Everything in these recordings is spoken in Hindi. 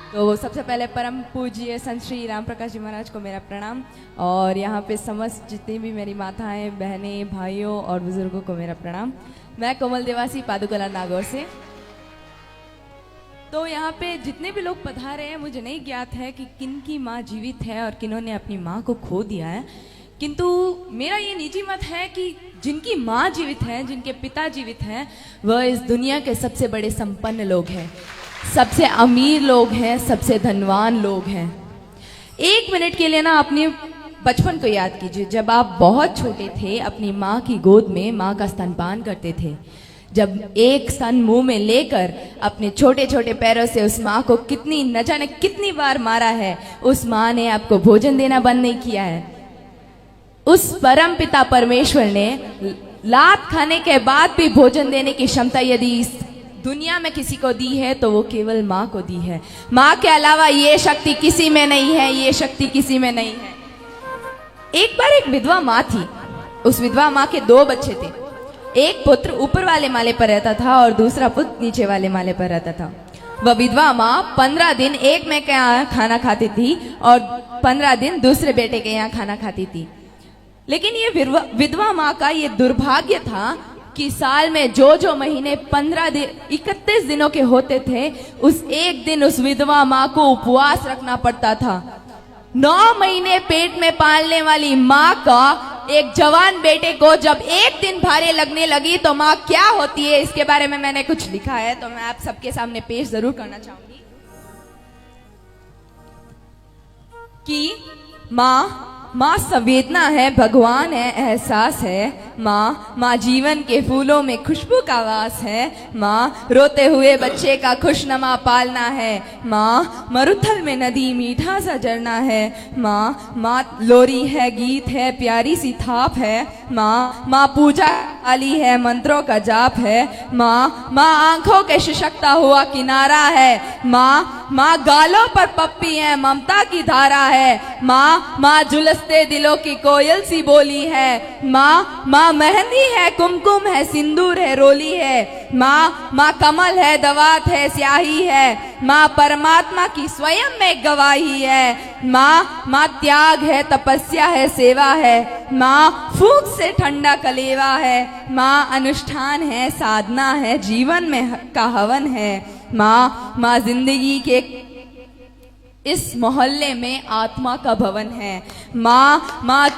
तो सबसे पहले परम पूज्य संत श्री राम प्रकाश जी महाराज को मेरा प्रणाम, और यहाँ पे समस्त जितनी भी मेरी माताएं, बहनें, भाइयों और बुजुर्गों को मेरा प्रणाम। मैं कोमल देवासी पादुकला नागौर से। तो यहाँ पे जितने भी लोग पधारे हैं, मुझे नहीं ज्ञात है कि किन की माँ जीवित है और किन्होंने अपनी माँ को खो दिया है, किंतु मेरा ये निजी मत है कि जिनकी माँ जीवित है, जिनके पिता जीवित हैं, वह इस दुनिया के सबसे बड़े संपन्न लोग हैं, सबसे अमीर लोग हैं, सबसे धनवान लोग हैं। एक मिनट के लिए ना अपने बचपन को याद कीजिए। जब आप बहुत छोटे थे, अपनी माँ की गोद में माँ का स्तनपान करते थे, जब एक स्तन मुंह में लेकर अपने छोटे छोटे पैरों से उस माँ को कितनी न जाने कितनी बार मारा है, उस माँ ने आपको भोजन देना बंद नहीं किया है। उस परम पिता परमेश्वर ने लात खाने के बाद भी भोजन देने की क्षमता यदि इस दुनिया में किसी को दी है तो वो केवल माँ को दी है। माँ के अलावा ये शक्ति किसी में नहीं है, ये शक्ति किसी में नहीं है। एक बार एक विधवा माँ थी। उस विधवा माँ के 2 बच्चे थे। एक पुत्र ऊपर वाले माले पर रहता था और दूसरा पुत्र नीचे वाले माले पर रहता था। वह विधवा माँ 15 दिन एक में के यहाँ खाना खाती थी और 15 दिन दूसरे बेटे के यहाँ खाना खाती थी। लेकिन ये विधवा माँ का ये दुर्भाग्य था कि साल में जो महीने 31 दिनों के होते थे, उस एक दिन उस विधवा माँ को उपवास रखना पड़ता था। 9 महीने पेट में पालने वाली माँ का एक जवान बेटे को जब एक दिन भारे लगने लगी तो माँ क्या होती है, इसके बारे में मैंने कुछ लिखा है, तो मैं आप सबके सामने पेश जरूर करना चाहूंगी कि माँ संवेदना है, भगवान है, एहसास है। माँ जीवन के फूलों में खुशबू का वास है। माँ रोते हुए बच्चे का खुशनमा पालना है। माँ मरुथल में नदी मीठा सा झरना है। माँ लोरी है, गीत है, प्यारी सी थाप है। माँ पूजा वाली है, मंत्रों का जाप है। माँ आंखों के सशक्ता हुआ किनारा है। माँ गालों पर पप्पी है, ममता की धारा है। माँ झुलसते दिलों की कोयल सी बोली है। माँ मेहंदी है, कुमकुम है, सिंदूर है, रोली है। माँ कमल है, दवात है, स्याही है। माँ परमात्मा की स्वयं में गवाही है। माँ त्याग है, तपस्या है, सेवा है। माँ फूंक से ठंडा कलेवा है। माँ अनुष्ठान है, साधना है, जीवन में का हवन है। माँ जिंदगी के इस मोहल्ले में आत्मा का भवन है। माँ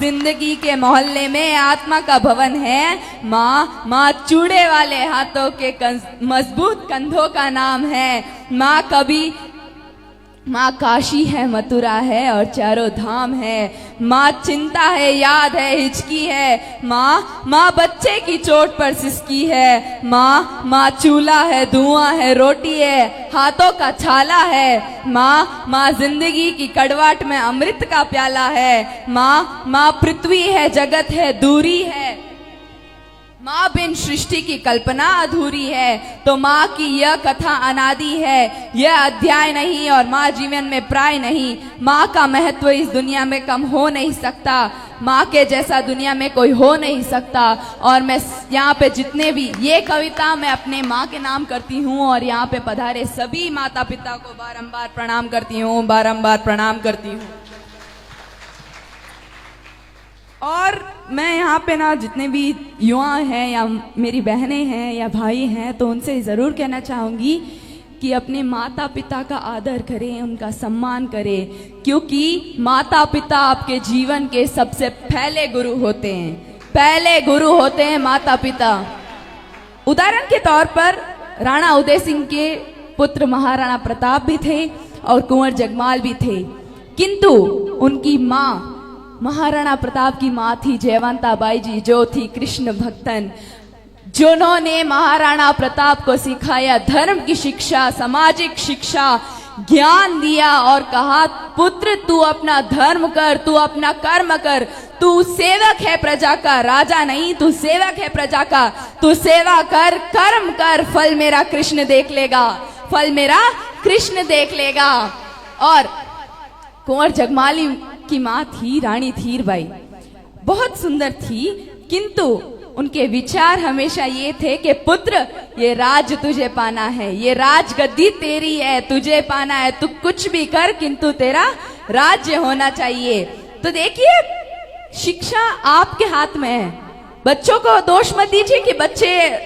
जिंदगी के मोहल्ले में आत्मा का भवन है। माँ चूड़े वाले हाथों के मजबूत कंधों का नाम है। माँ काशी है, मथुरा है और चारों धाम है। माँ चिंता है, याद है, हिचकी है। माँ बच्चे की चोट पर सिसकी है। माँ चूल्हा है, धुआं है, रोटी है, हाथों का छाला है। माँ जिंदगी की कड़वाहट में अमृत का प्याला है। माँ पृथ्वी है, जगत है, दूरी है। माँ बिन सृष्टि की कल्पना अधूरी है। तो माँ की यह कथा अनादि है, यह अध्याय नहीं और माँ जीवन में प्राय नहीं। माँ का महत्व इस दुनिया में कम हो नहीं सकता। माँ के जैसा दुनिया में कोई हो नहीं सकता। और मैं यहाँ पे जितने भी ये कविता मैं अपने माँ के नाम करती हूँ और यहाँ पे पधारे सभी माता पिता को बारंबार प्रणाम करती हूँ, बारंबार प्रणाम करती हूँ। और मैं यहाँ पे ना जितने भी युवा हैं या मेरी बहनें हैं या भाई हैं, तो उनसे ज़रूर कहना चाहूँगी कि अपने माता पिता का आदर करें, उनका सम्मान करें, क्योंकि माता पिता आपके जीवन के सबसे पहले गुरु होते हैं। पहले गुरु होते हैं माता पिता। उदाहरण के तौर पर राणा उदय सिंह के पुत्र महाराणा प्रताप भी थे और कुंवर जगमाल भी थे, किंतु उनकी माँ महाराणा प्रताप की माँ थी जयवंता बाई जी, जो थी कृष्ण भक्तन, जिन्होंने महाराणा प्रताप को सिखाया धर्म की शिक्षा, सामाजिक शिक्षा, ज्ञान दिया और कहा, पुत्र तू अपना धर्म कर, तू अपना कर्म कर, तू सेवक है प्रजा का, राजा नहीं, तू सेवक है प्रजा का, तू सेवा कर, कर्म कर, फल मेरा कृष्ण देख लेगा, फल मेरा कृष्ण देख लेगा। और कुंवर जगमाली की माँ थी रानी धीरबाई, बहुत सुंदर थी, किंतु उनके विचार हमेशा ये थे कि पुत्र, ये राज तुझे पाना है, ये राज गद्दी तेरी है, तुझे पाना है, तू कुछ भी कर किंतु तेरा राज्य होना चाहिए। तो देखिए, शिक्षा आपके हाथ में है। बच्चों को दोष मत दीजिए कि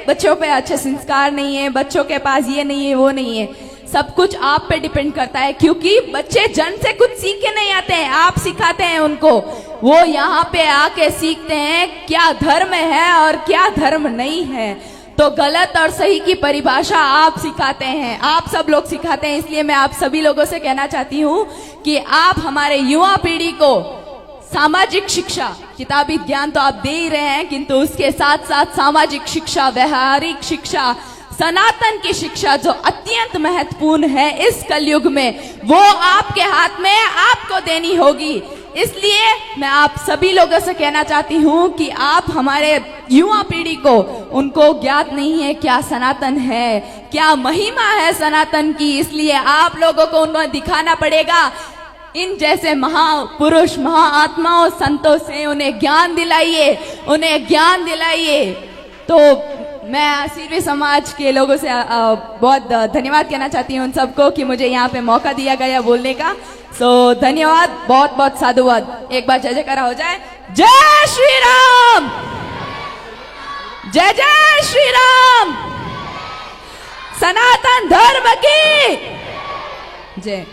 बच्चों पे अच्छे संस्कार नहीं है, बच्चों के पास ये नहीं है, वो नहीं है। सब कुछ आप पे डिपेंड करता है, क्योंकि बच्चे जन्म से कुछ सीख के नहीं आते हैं, आप सिखाते हैं उनको। वो यहाँ पे आके सीखते हैं क्या धर्म है और क्या धर्म नहीं है। तो गलत और सही की परिभाषा आप सिखाते हैं, आप सब लोग सिखाते हैं। इसलिए मैं आप सभी लोगों से कहना चाहती हूँ कि आप हमारे युवा पीढ़ी को सामाजिक शिक्षा, किताबी ज्ञान तो आप दे ही रहे हैं, किंतु उसके साथ साथ सामाजिक शिक्षा, व्यवहारिक शिक्षा, सनातन की शिक्षा जो अत्यंत महत्वपूर्ण है इस कलयुग में, वो आपके हाथ में आपको देनी होगी। इसलिए मैं आप सभी लोगों से कहना चाहती हूँ कि आप हमारे युवा पीढ़ी को, उनको ज्ञात नहीं है क्या सनातन है, क्या महिमा है सनातन की। इसलिए आप लोगों को उनको दिखाना पड़ेगा। इन जैसे महापुरुष, महाआत्माओं, संतों से उन्हें ज्ञान दिलाइए, उन्हें ज्ञान दिलाइए। तो मैं सीरवी समाज के लोगों से बहुत धन्यवाद कहना चाहती हूँ उन सबको कि मुझे यहाँ पे मौका दिया गया बोलने का। सो धन्यवाद, बहुत बहुत साधुवाद। एक बार जय जयकारा हो जाए। जय श्री राम, जय जय श्री राम, सनातन धर्म की जय।